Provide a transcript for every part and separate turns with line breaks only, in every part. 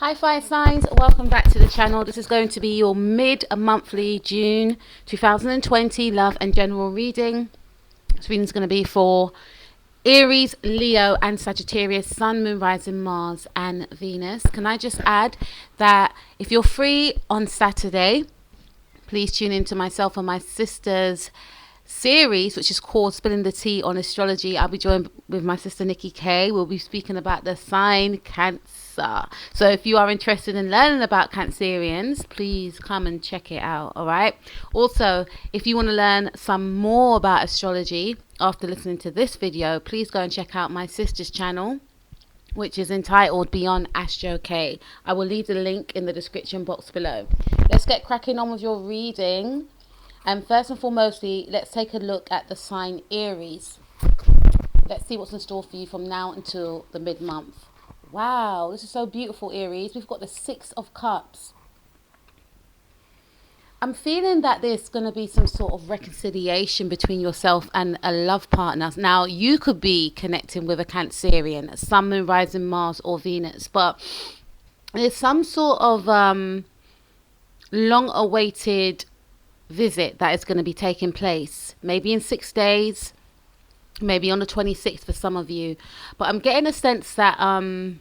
Hi fire signs, welcome back to the channel. This is going to be your mid-monthly June 2020 love and general reading. This reading is going to be for Aries, Leo and Sagittarius, Sun, Moon, Rising, Mars and Venus. Can I just add that if you're free on Saturday, please tune in to myself and my sister's series, which is called Spilling the Tea on Astrology. I'll be joined with my sister Nikki K. We'll be speaking about the sign Cancer. So if you are interested in learning about Cancerians, please come and check it out. All right. Also, if you want to learn some more about astrology after listening to this video, please go and check out my sister's channel, which is entitled Beyond Astro K. I will leave the link in the description box below. Let's get cracking on with your reading. And first and foremostly, let's take a look at the sign Aries. Let's see what's in store for you from now until the mid-month. Wow, this is so beautiful, Aries. We've got the 6 of Cups. I'm feeling that there's going to be some sort of reconciliation between yourself and a love partner. Now, you could be connecting with a Cancerian, Sun, Moon, Rising, Mars or Venus. But there's some sort of long-awaited visit that is going to be taking place, maybe in 6 days, maybe on the 26th for some of you. But I'm getting a sense that and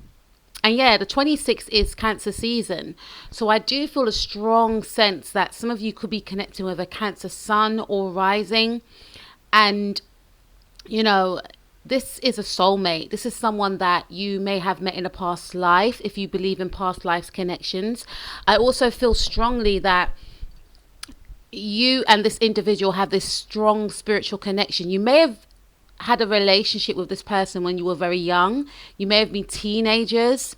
yeah, the 26th is Cancer season, so I do feel a strong sense that some of you could be connecting with a Cancer Sun or rising, and you know, this is a soulmate. This is someone that you may have met in a past life, if you believe in past lives connections. I also feel strongly that you and this individual have this strong spiritual connection. You may have had a relationship with this person when you were very young. You may have been teenagers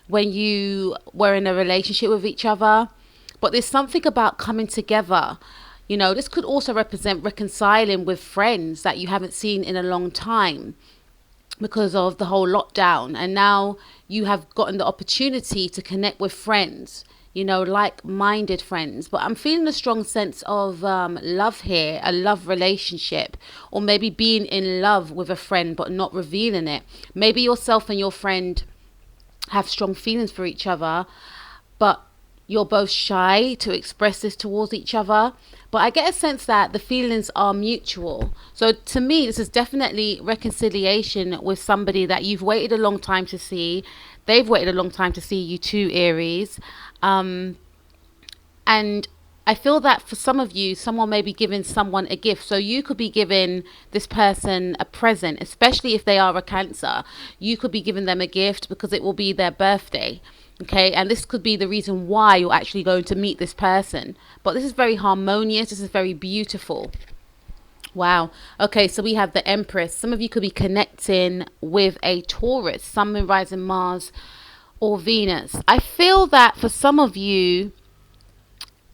when you were in a relationship with each other. But there's something about coming together. You know, this could also represent reconciling with friends that you haven't seen in a long time because of the whole lockdown. And now you have gotten the opportunity to connect with friends, you know, like-minded friends. But I'm feeling a strong sense of love here, a love relationship, or maybe being in love with a friend but not revealing it. Maybe yourself and your friend have strong feelings for each other, but you're both shy to express this towards each other. But I get a sense that the feelings are mutual. So to me, this is definitely reconciliation with somebody that you've waited a long time to see. They've waited a long time to see you too, Aries. And I feel that for some of you, someone may be giving someone a gift. So you could be giving this person a present, especially if they are a Cancer. You could be giving them a gift because it will be their birthday. Okay, and this could be the reason why you're actually going to meet this person. But this is very harmonious. This is very beautiful. Wow. Okay, so we have the Empress. Some of you could be connecting with a Taurus, Sun, Moon, Rising, Mars or Venus. I feel that for some of you,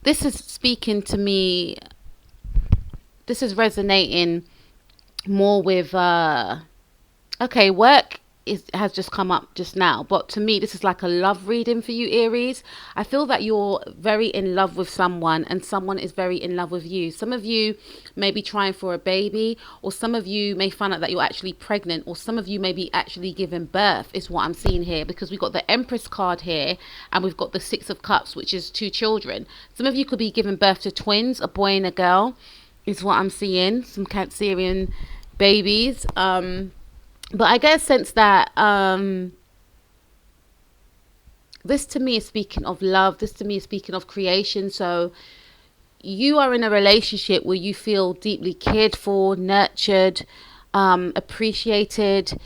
this is speaking to me. This is resonating more with okay, work has just come up just now, but to me this is like a love reading for you, Aries. I feel that you're very in love with someone and someone is very in love with you. Some of you may be trying for a baby, or some of you may find out that you're actually pregnant, or some of you may be actually giving birth, is what I'm seeing here, because we've got the Empress card here and we've got the 6 of Cups, which is 2 children. Some of you could be giving birth to twins, a boy and a girl, is what I'm seeing. Some Cancerian babies. But I get a sense that this to me is speaking of love. This to me is speaking of creation. So you are in a relationship where you feel deeply cared for, nurtured, appreciated.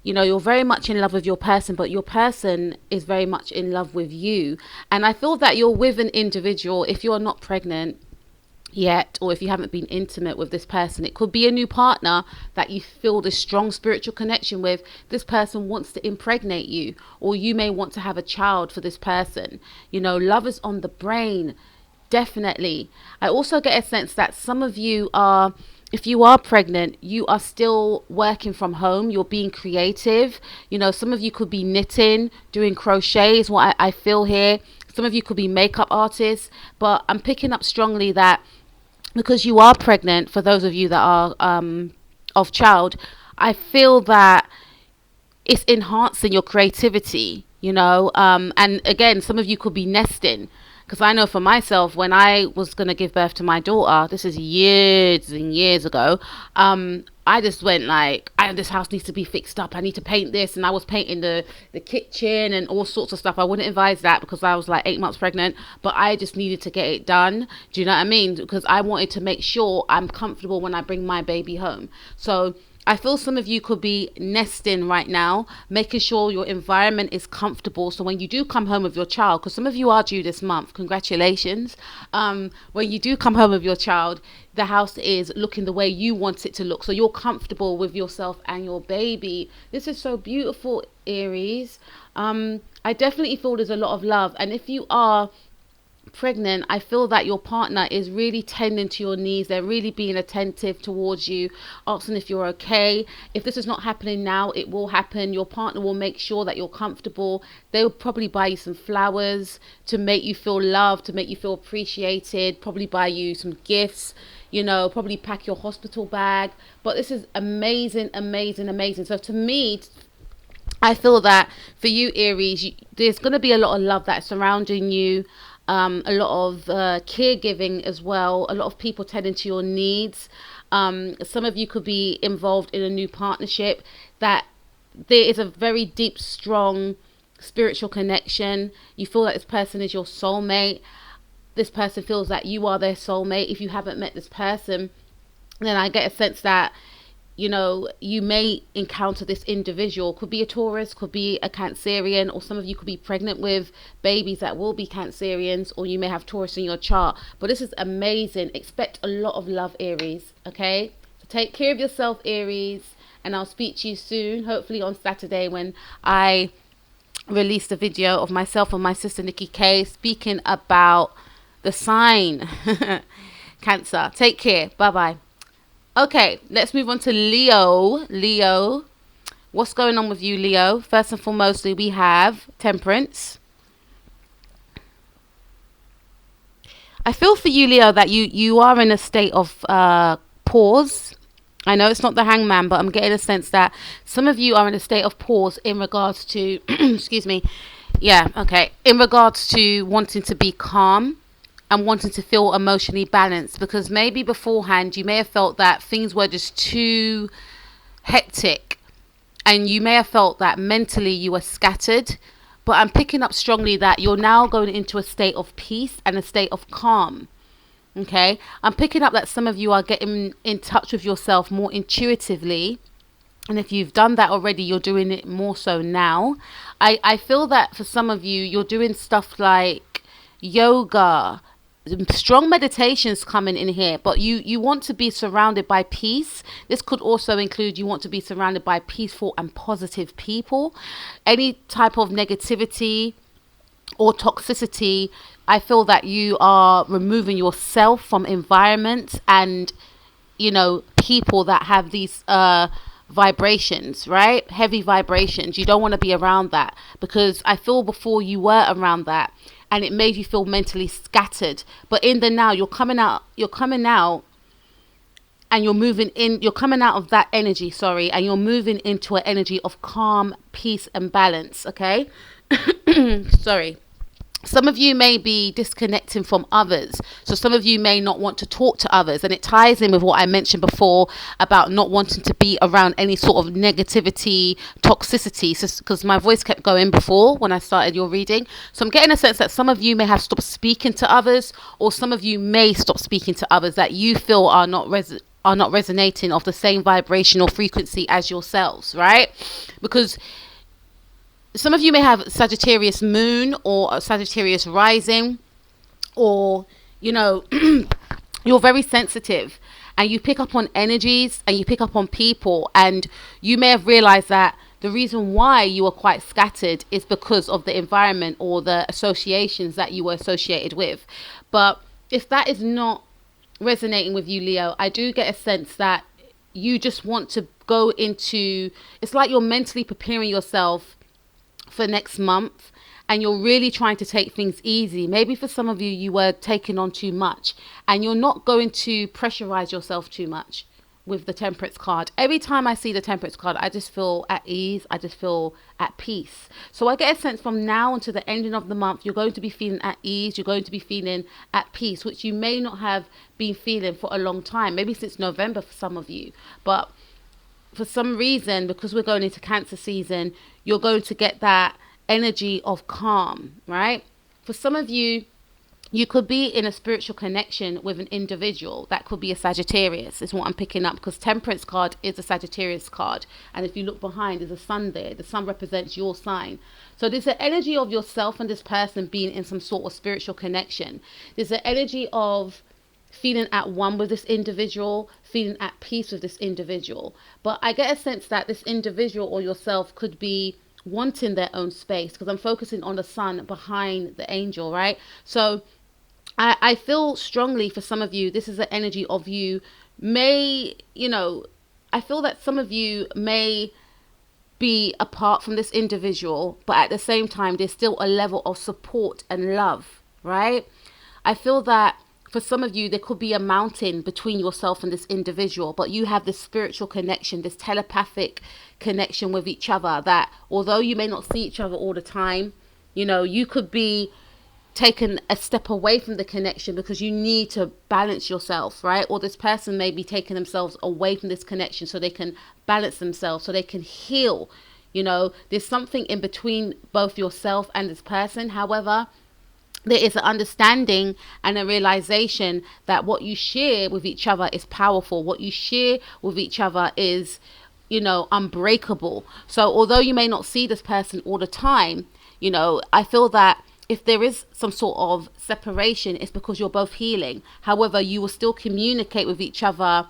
You know, you're very much in love with your person, but your person is very much in love with you. And I feel that you're with an individual, if you're not pregnant yet, or if you haven't been intimate with this person, it could be a new partner that you feel this strong spiritual connection with. This person wants to impregnate you, or you may want to have a child for this person. You know, love is on the brain, definitely. I also get a sense that some of you are, if you are pregnant, you are still working from home. You're being creative. You know, some of you could be knitting, doing crochet is what I feel here. Some of you could be makeup artists. But I'm picking up strongly that because you are pregnant, for those of you that are of child, I feel that it's enhancing your creativity, you know. And again, some of you could be nesting, because I know for myself, when I was going to give birth to my daughter, this is years and years ago, I just went like, this house needs to be fixed up, I need to paint this, and I was painting the kitchen and all sorts of stuff. I wouldn't advise that because I was like 8 months pregnant, but I just needed to get it done. Do you know what I mean? Because I wanted to make sure I'm comfortable when I bring my baby home. So I feel some of you could be nesting right now, making sure your environment is comfortable. So when you do come home with your child, because some of you are due this month, congratulations. When you do come home with your child, the house is looking the way you want it to look. So you're comfortable with yourself and your baby. This is so beautiful, Aries. I definitely feel there's a lot of love. And if you are pregnant, I feel that your partner is really tending to your needs. They're really being attentive towards you, asking if you're okay. If this is not happening now, it will happen. Your partner will make sure that you're comfortable. They will probably buy you some flowers to make you feel loved, to make you feel appreciated, probably buy you some gifts, you know, probably pack your hospital bag. But this is amazing, amazing, amazing. So to me, I feel that for you, Aries, there's going to be a lot of love that's surrounding you. A lot of caregiving as well, a lot of people tending to your needs. Some of you could be involved in a new partnership that there is a very deep, strong spiritual connection. You feel that this person is your soulmate. This person feels that you are their soulmate. If you haven't met this person, then I get a sense that, you know, you may encounter this individual. Could be a Taurus, could be a Cancerian, or some of you could be pregnant with babies that will be Cancerians, or you may have Taurus in your chart. But this is amazing. Expect a lot of love, Aries. Okay, so take care of yourself, Aries, and I'll speak to you soon, hopefully on Saturday, when I release a video of myself and my sister Nikki K speaking about the sign Cancer. Take care. Bye bye. Okay, let's move on to Leo. Leo, what's going on with you, Leo? First and foremost, we have Temperance. I feel for you, Leo, that you are in a state of pause. I know it's not the Hangman, but I'm getting a sense that some of you are in a state of pause in regards to, excuse me, yeah, okay, in regards to wanting to be calm and wanting to feel emotionally balanced, because maybe beforehand you may have felt that things were just too hectic and you may have felt that mentally you were scattered. But I'm picking up strongly that you're now going into a state of peace and a state of calm. Okay, I'm picking up that some of you are getting in touch with yourself more intuitively. And if you've done that already, you're doing it more so now. I feel that for some of you, you're doing stuff like yoga, strong meditations coming in here, but you want to be surrounded by peace. This could also include you want to be surrounded by peaceful and positive people. Any type of negativity or toxicity, I feel that you are removing yourself from environments and, you know, people that have these vibrations, right? Heavy vibrations. You don't want to be around that, because I feel before you were around that and it made you feel mentally scattered. But in the now, you're coming out and you're moving in, you're coming out of that energy, and you're moving into an energy of calm, peace and balance, okay? Sorry. Some of you may be disconnecting from others. So some of you may not want to talk to others. And it ties in with what I mentioned before about not wanting to be around any sort of negativity, toxicity. Because my voice kept going before when I started your reading. So I'm getting a sense that some of you may have stopped speaking to others, or some of you may stop speaking to others that you feel are not resonating of the same vibrational frequency as yourselves, right? Because some of you may have Sagittarius moon or a Sagittarius rising, or, you know, you're very sensitive and you pick up on energies and you pick up on people, and you may have realized that the reason why you are quite scattered is because of the environment or the associations that you were associated with. But if that is not resonating with you, Leo, I do get a sense that you just want to go into, it's like you're mentally preparing yourself for next month, and you're really trying to take things easy. Maybe for some of you, you were taking on too much, and you're not going to pressurize yourself too much with the Temperance card. Every time I see the Temperance card, I just feel at ease. I just feel at peace. So I get a sense from now until the ending of the month, you're going to be feeling at ease. You're going to be feeling at peace, which you may not have been feeling for a long time, maybe since November for some of you. But for some reason, because we're going into Cancer season, you're going to get that energy of calm, right? For some of you, you could be in a spiritual connection with an individual. That could be a Sagittarius, is what I'm picking up, because Temperance card is a Sagittarius card. And if you look behind, there's a sun there. The sun represents your sign. So there's the energy of yourself and this person being in some sort of spiritual connection. There's the energy of feeling at one with this individual, feeling at peace with this individual. But I get a sense that this individual or yourself could be wanting their own space, because I'm focusing on the sun behind the angel, right? So I feel strongly for some of you, this is the energy of you may, I feel that some of you may be apart from this individual, but at the same time, there's still a level of support and love, right? I feel that for some of you, there could be a mountain between yourself and this individual, but you have this spiritual connection, this telepathic connection with each other, that although you may not see each other all the time, you could be taken a step away from the connection because you need to balance yourself, right? Or this person may be taking themselves away from this connection so they can balance themselves, so they can heal. There's something in between both yourself and this person. However, there is an understanding and a realization that what you share with each other is powerful. What you share with each other is, unbreakable. So although you may not see this person all the time, I feel that if there is some sort of separation, it's because you're both healing. However, you will still communicate with each other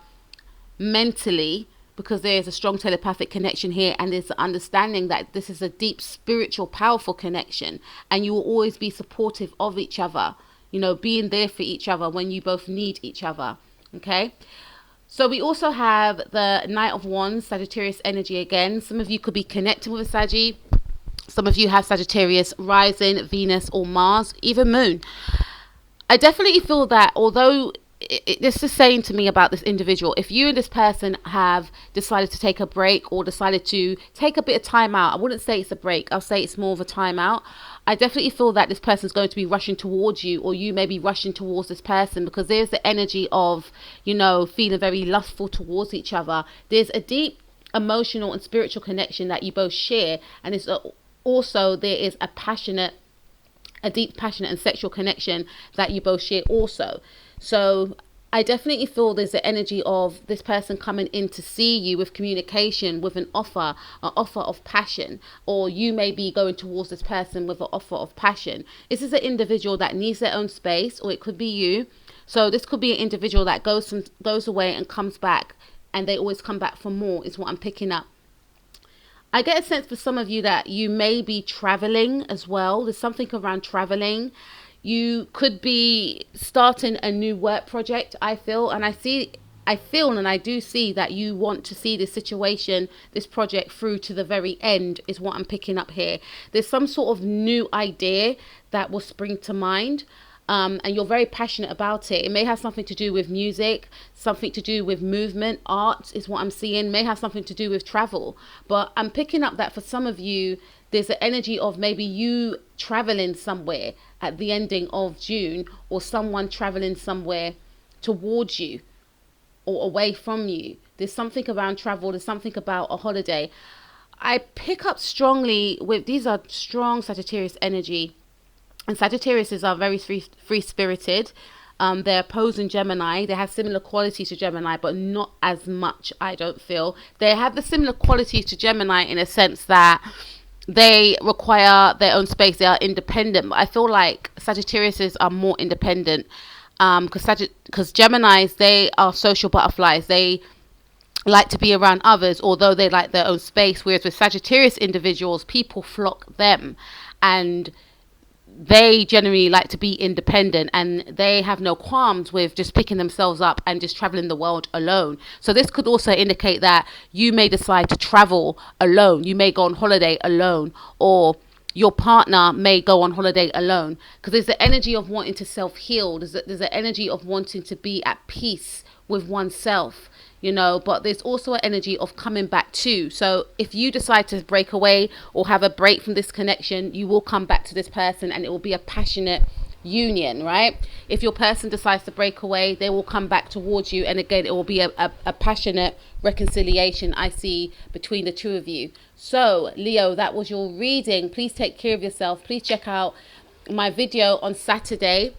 mentally, because there is a strong telepathic connection here, and there's the understanding that this is a deep spiritual powerful connection, and you will always be supportive of each other, being there for each other when you both need each other. Okay, so we also have the Knight of Wands, Sagittarius energy again. Some of you could be connected with a Saggy. Some of you have Sagittarius rising, Venus or Mars, even Moon. I definitely feel that although this is saying to me about this individual, if you and this person have decided to take a break or decided to take a bit of time out, I wouldn't say it's a break, I'll say it's more of a time out. I definitely feel that this person is going to be rushing towards you, or you may be rushing towards this person, because there's the energy of, feeling very lustful towards each other. There's a deep emotional and spiritual connection that you both share, and it's also there is a deep passionate and sexual connection that you both share also. So I definitely feel there's the energy of this person coming in to see you with communication, with an offer of passion, or you may be going towards this person with an offer of passion. This is an individual that needs their own space, or it could be you. So this could be an individual that goes away and comes back, and they always come back for more, is what I'm picking up. I get a sense for some of you that you may be traveling as well. There's something around traveling. You could be starting a new work project, I feel. And I feel and I do see that you want to see this situation, this project through to the very end, is what I'm picking up here. There's some sort of new idea that will spring to mind. And you're very passionate about it. It may have something to do with music, something to do with movement, art is what I'm seeing, may have something to do with travel. But I'm picking up that for some of you, there's the energy of maybe you traveling somewhere at the ending of June, or someone traveling somewhere towards you or away from you. There's something around travel, there's something about a holiday. I pick up strongly with, these are strong Sagittarius energy. And Sagittarius are very free-spirited. They're opposing Gemini. They have similar qualities to Gemini, but not as much, I don't feel. They have the similar qualities to Gemini in a sense that they require their own space. They are independent. But I feel like Sagittarius are more independent, because Geminis, they are social butterflies. They like to be around others, although they like their own space. Whereas with Sagittarius individuals, people flock them, and they generally like to be independent, and they have no qualms with just picking themselves up and just traveling the world alone. So this could also indicate that you may decide to travel alone. You may go on holiday alone, or your partner may go on holiday alone, because there's the energy of wanting to self-heal. There's the energy of wanting to be at peace with oneself, you know, but there's also an energy of coming back too. So if you decide to break away or have a break from this connection, you will come back to this person, and it will be a passionate union, right? If your person decides to break away, they will come back towards you, and again, it will be a passionate reconciliation I see between the two of you. So Leo, that was your reading. Please take care of yourself. Please check out my video on Saturday,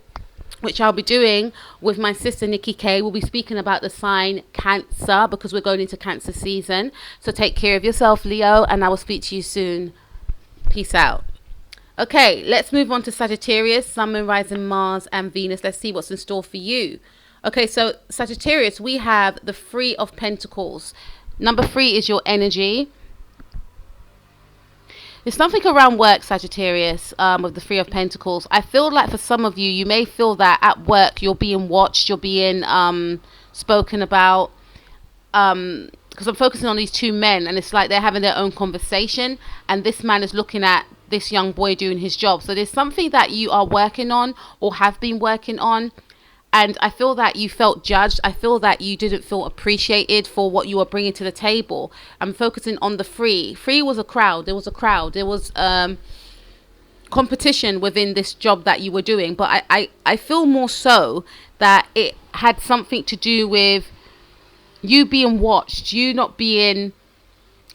which I'll be doing with my sister Nikki K. We'll be speaking about the sign Cancer, because we're going into Cancer season. So take care of yourself, Leo, and I will speak to you soon. Peace out. Okay, let's move on to Sagittarius, Sun, Moon, Rising, Mars, and Venus. Let's see what's in store for you. Okay, so Sagittarius, we have the Three of Pentacles. Number 3 is your energy. There's something around work, Sagittarius, with the Three of Pentacles. I feel like for some of you, you may feel that at work you're being watched, you're being spoken about. Because I'm focusing on these two men, and it's like they're having their own conversation, and this man is looking at this young boy doing his job. So there's something that you are working on or have been working on, and I feel that you felt judged. I feel that you didn't feel appreciated for what you were bringing to the table. I'm focusing on the Three. Three was a crowd. There was a crowd. There was competition within this job that you were doing. But I feel more so that it had something to do with you being watched, you not being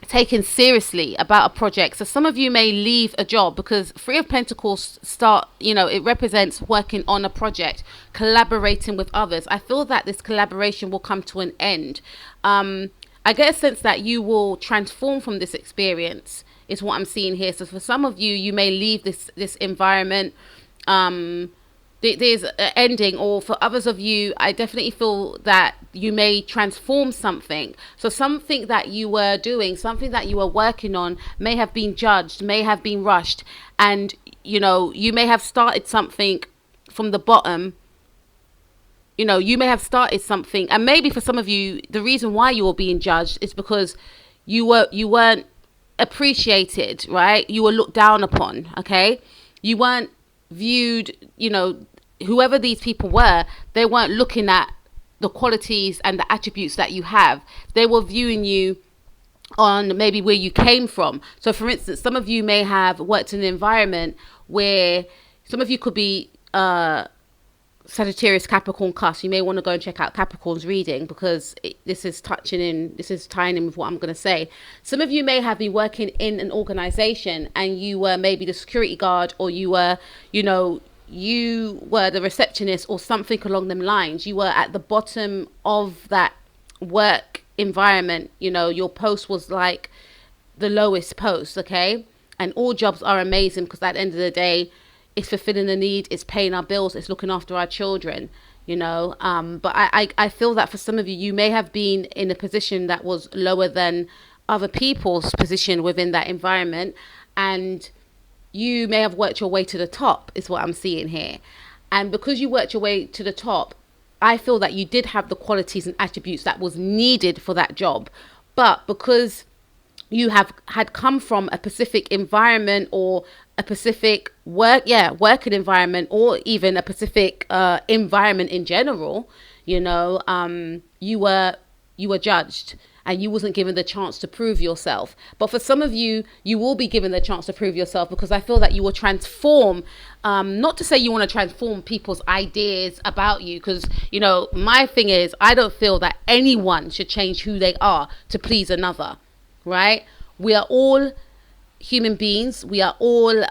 taken seriously about a project. So some of you may leave a job because Three of Pentacles start, you know, it represents working on a project, collaborating with others. I feel that this collaboration will come to an end. I get a sense that you will transform from this experience, is what I'm seeing here. So for some of you, you may leave this environment. There's an ending, or for others of you, I definitely feel that you may transform something. So something that you were doing, something that you were working on may have been judged, may have been rushed, and you know, you may have started something from the bottom. You know, you may have started something, and maybe for some of you, the reason why you were being judged is because you weren't appreciated, right? You were looked down upon, okay? You weren't viewed, you know, whoever these people were, they weren't looking at the qualities and the attributes that you have. They were viewing you on maybe where you came from. So for instance, some of you may have worked in an environment where some of you could be Sagittarius, Capricorn, Cusp. You may want to go and check out Capricorn's reading, because this is tying in with what I'm going to say. Some of you may have been working in an organization, and you were maybe the security guard, or you were, you know, you were the receptionist or something along them lines. You were at the bottom of that work environment. You know, your post was like the lowest post, okay? And all jobs are amazing, because at the end of the day, it's fulfilling the need, it's paying our bills, it's looking after our children, you know. But I feel that for some of you, you may have been in a position that was lower than other people's position within that environment, and you may have worked your way to the top, is what I'm seeing here. And because you worked your way to the top, I feel that you did have the qualities and attributes that was needed for that job. But because you had come from a specific environment, or a specific working environment, or even a specific environment in general, you know, you were judged, and you wasn't given the chance to prove yourself. But for some of you, you will be given the chance to prove yourself, because I feel that you will transform. Not to say you want to transform people's ideas about you, because, you know, my thing is, I don't feel that anyone should change who they are to please another, right? We are all human beings. We are all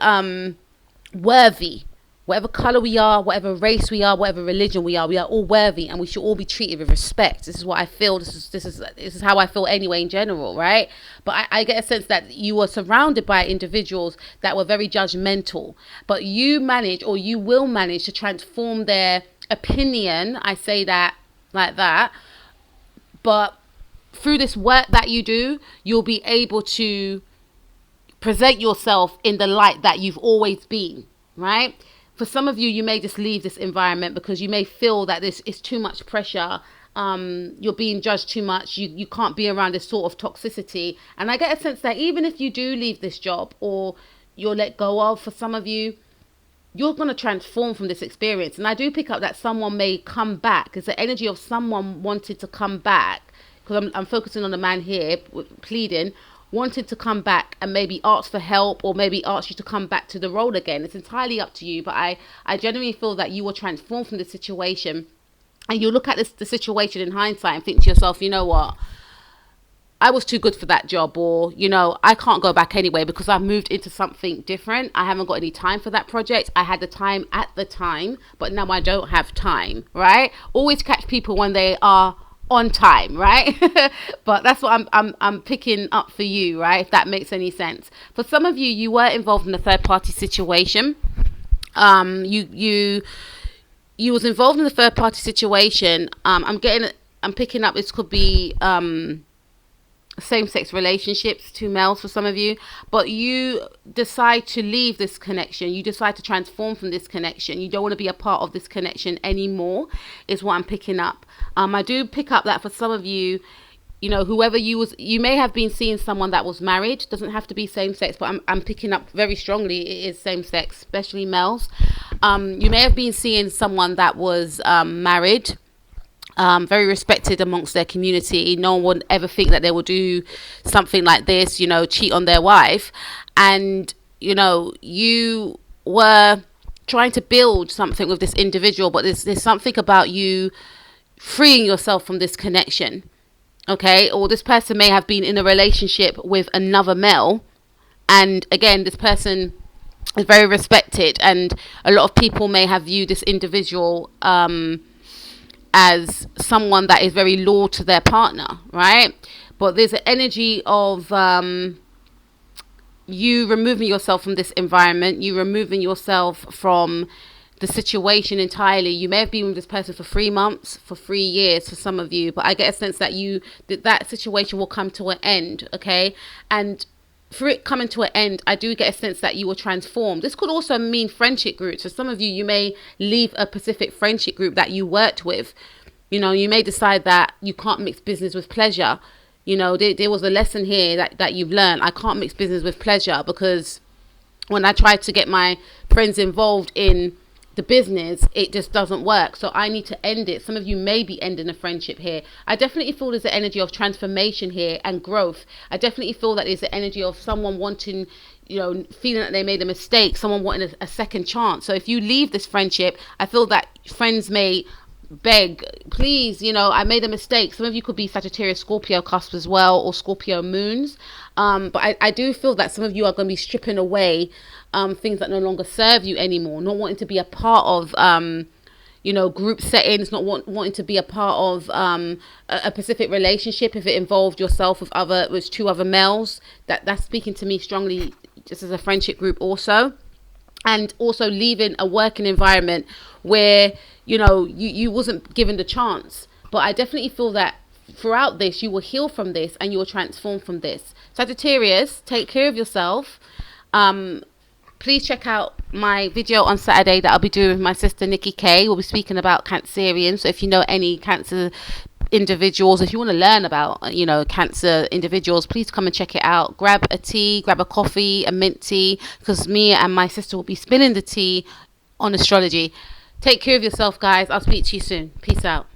worthy. Whatever color we are, whatever race we are, whatever religion we are all worthy, and we should all be treated with respect. This is what I feel. This is how I feel anyway in general, right? But I get a sense that you were surrounded by individuals that were very judgmental, but you manage, or you will manage, to transform their opinion. I say that like that, but through this work that you do, you'll be able to present yourself in the light that you've always been, right? For some of you, you may just leave this environment because you may feel that this is too much pressure. You're being judged too much. You can't be around this sort of toxicity. And I get a sense that even if you do leave this job, or you're let go of, for some of you, you're going to transform from this experience. And I do pick up that someone may come back. It's the energy of someone wanted to come back, because I'm focusing on the man here, pleading, wanted to come back and maybe ask for help, or maybe ask you to come back to the role again. It's entirely up to you, but I genuinely feel that you will transform from the situation, and you look at the situation in hindsight and think to yourself, you know what, I was too good for that job, or, you know, I can't go back anyway because I've moved into something different. I haven't got any time for that project. I had the time at the time, but now I don't have time, right? Always catch people when they are on time, right? But that's what I'm picking up for you, right? If that makes any sense. For some of you, you were involved in a third party situation. You was involved in a third party situation. I'm picking up, this could be same-sex relationships, two males for some of you, but you decide to leave this connection. You decide to transform from this connection. You don't want to be a part of this connection anymore, is what I'm picking up. I do pick up that for some of you, you know, whoever you may have been seeing someone that was married. Doesn't have to be same-sex, but I'm picking up very strongly it is same-sex, especially males. You may have been seeing someone that was married, very respected amongst their community. No one would ever think that they will do something like this, you know, cheat on their wife. And, you know, you were trying to build something with this individual, but there's something about you freeing yourself from this connection, okay? Or this person may have been in a relationship with another male, and again, this person is very respected, and a lot of people may have viewed this individual as someone that is very loyal to their partner, right? But there's an energy of you removing yourself from this environment, you removing yourself from the situation entirely. You may have been with this person for 3 months, for 3 years for some of you, but I get a sense that that situation will come to an end, okay? And for it coming to an end, I do get a sense that you will transform. This could also mean friendship groups. For some of you, you may leave a specific friendship group that you worked with. You know, you may decide that you can't mix business with pleasure. You know, there was a lesson here that you've learned. I can't mix business with pleasure, because when I try to get my friends involved in the business, it just doesn't work. So I need to end it. Some of you may be ending a friendship here. I definitely feel there's the energy of transformation here and growth. I definitely feel that there's the energy of someone wanting, you know, feeling that they made a mistake, someone wanting a second chance. So if you leave this friendship, I feel that friends may beg, please, you know, I made a mistake. Some of you could be Sagittarius, Scorpio cusp as well, or Scorpio moons. But I do feel that some of you are going to be stripping away things that no longer serve you anymore, not wanting to be a part of, you know, group settings, not wanting to be a part of a specific relationship if it involved yourself with 2 other males. That's speaking to me strongly just as a friendship group also. And also leaving a working environment where, you know, you wasn't given the chance. But I definitely feel that throughout this, you will heal from this and you will transform from this. Sagittarius, take care of yourself. Please check out my video on Saturday that I'll be doing with my sister Nikki K. We'll be speaking about Cancerians. So if you know any Cancer individuals, if you want to learn about, you know, Cancer individuals, please come and check it out. Grab a tea, grab a coffee, a mint tea, because me and my sister will be spilling the tea on astrology. Take care of yourself, guys. I'll speak to you soon. Peace out.